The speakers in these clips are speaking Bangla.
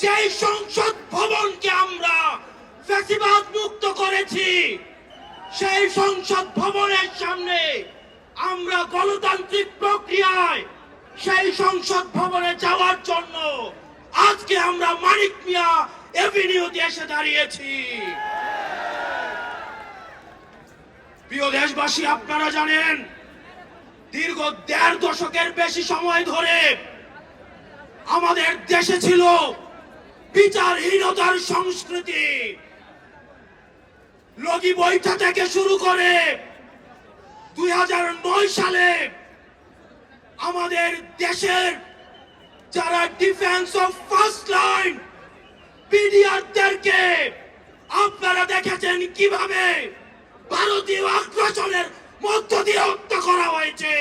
সেই সংসদ ভবনকে আমরা ফ্যাসিবাদ মুক্ত করেছি। সেই সংসদ ভবনের সামনে আমরা গণতান্ত্রিক প্রক্রিয়ায় সেই সংসদ ভবনে যাওয়ার জন্য আজকে আমরা মানিক মিয়া এভিনিউতে এসে দাঁড়িয়েছি। প্রিয় দেশবাসী, আপনারা জানেন দীর্ঘ ১.৫ দশকের বেশি সময় ধরে আমাদের দেশে ছিল বিচারহীনতার সংস্কৃতি। লগি বৈঠা থেকে শুরু করে ২০০৯ সালে আমাদের দেশের যারা ডিফেন্স অফ ফার্স্ট লাইন বিডিআরদেরকে আপনারা দেখেছেন কিভাবে ভারতীয় আগ্রাসনের মধ্য দিয়ে হত্যা করা হয়েছে।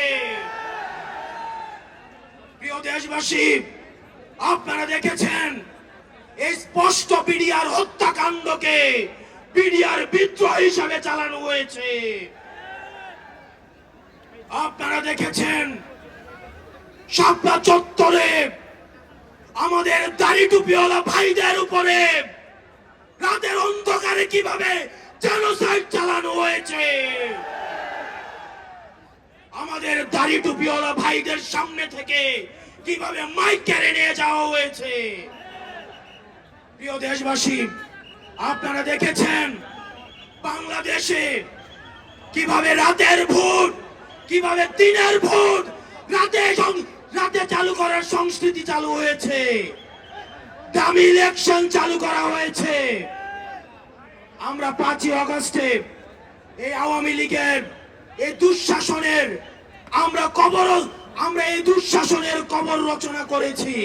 প্রিয় দেশবাসী, আপনারা দেখেছেন এই স্পষ্ট বিডিআর হত্যাকাণ্ডকে বিডিআর বিদ্রোহ হিসাবে চালানো হয়েছে। আপনারা দেখেছেন শাপলা চত্বরে আমাদের দাড়ি টুপিওয়ালা ভাইদের উপরে রাতের অন্ধকারে কিভাবে জেনোসাইড চালানো হয়েছে। আমাদের দাড়ি টুপিওয়ালা ভাইদের সামনে থেকে কিভাবে মাইক কেড়ে নিয়ে যাওয়া হয়েছে। প্রিয় দেশবাসী, আপনারা দেখেছেন বাংলাদেশে কিভাবে রাতের ভোট, কিভাবে দিনের ভোট রাতে চালু করার সংস্কৃতি চালু হয়েছে, দামি ইলেকশন চালু করা হয়েছে। আমরা ৫ই আগস্টে এই আওয়ামী লীগের এই দুঃশাসনের আমরা এই দুঃশাসনের কবর রচনা করেছি।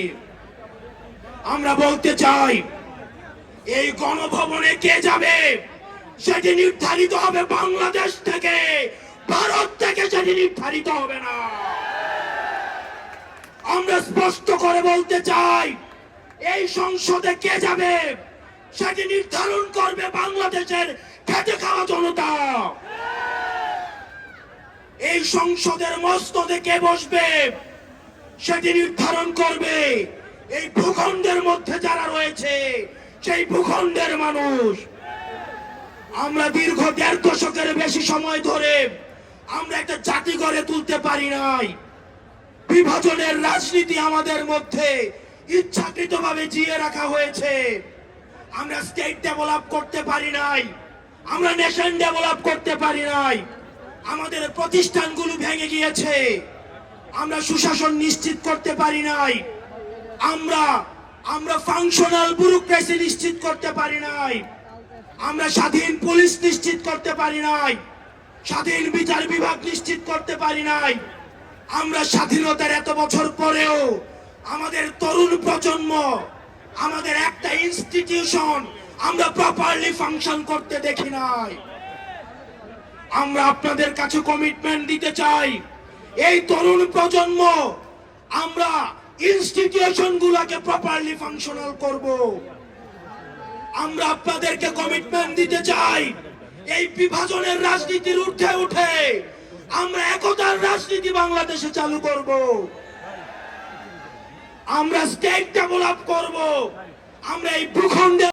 আমরা বলতে চাই, এই গণভবনে কে যাবে সেটি নির্ধারিত হবে বাংলাদেশ থেকে, ভারত থেকে সেটি নির্ধারিত হবে না। আমরা স্পষ্ট করে বলতে চাই, এই সংসদে কে যাবে সেটি নির্ধারণ করবে বাংলাদেশের খেটে খাওয়া জনতা। এই সংসদের মসনদে কে বসবে সেটি নির্ধারণ করবে এই ভূখণ্ডের মধ্যে যারা রয়েছে সেই ভূখণ্ডের মানুষ। আমরা দীর্ঘ ১.৫ দশকের বেশি সময় ধরে আমরা একটা জাতি গড়ে তুলতে পারি নাই। বিভাজনের রাজনীতি আমাদের মধ্যে ইচ্ছাকৃতভাবে জিয়ে রাখা হয়েছে। আমরা স্টেট ডেভেলপ করতে পারি নাই, আমরা নেশন ডেভেলপ করতে পারি নাই। আমাদের প্রতিষ্ঠানগুলো ভেঙে গিয়েছে, আমরা সুশাসন নিশ্চিত করতে পারি নাই, আমরা ফাংশনাল ব্যুরোক্রেসি নিশ্চিত করতে পারি নাই, আমরা স্বাধীন পুলিশ নিশ্চিত করতে পারি নাই, স্বাধীন বিচার বিভাগ নিশ্চিত করতে পারি নাই। আমরা স্বাধীনতার এত বছর পরেও আমাদের তরুণ প্রজন্ম, আমাদের একটা ইনস্টিটিউশন আমরা প্রপারলি ফাংশন করতে দেখি নাই। আমরা আপনাদের কাছে কমিটমেন্ট দিতে চাই, এই তরুণ প্রজন্ম আমরা ইনস্টিটিউশন গুলাকে প্রপারলি ফাংশনাল করব। আমরা আপনাদেরকে কমিটমেন্ট দিতে চাই, এই বিভাজনের রাজনীতির ঊর্ধ্বে উঠে আমরা একতার রাজনীতি বাংলাদেশে চালু করব। আমরা স্টেট ডেভেলপ করব। আমরা এই ভূখণ্ডে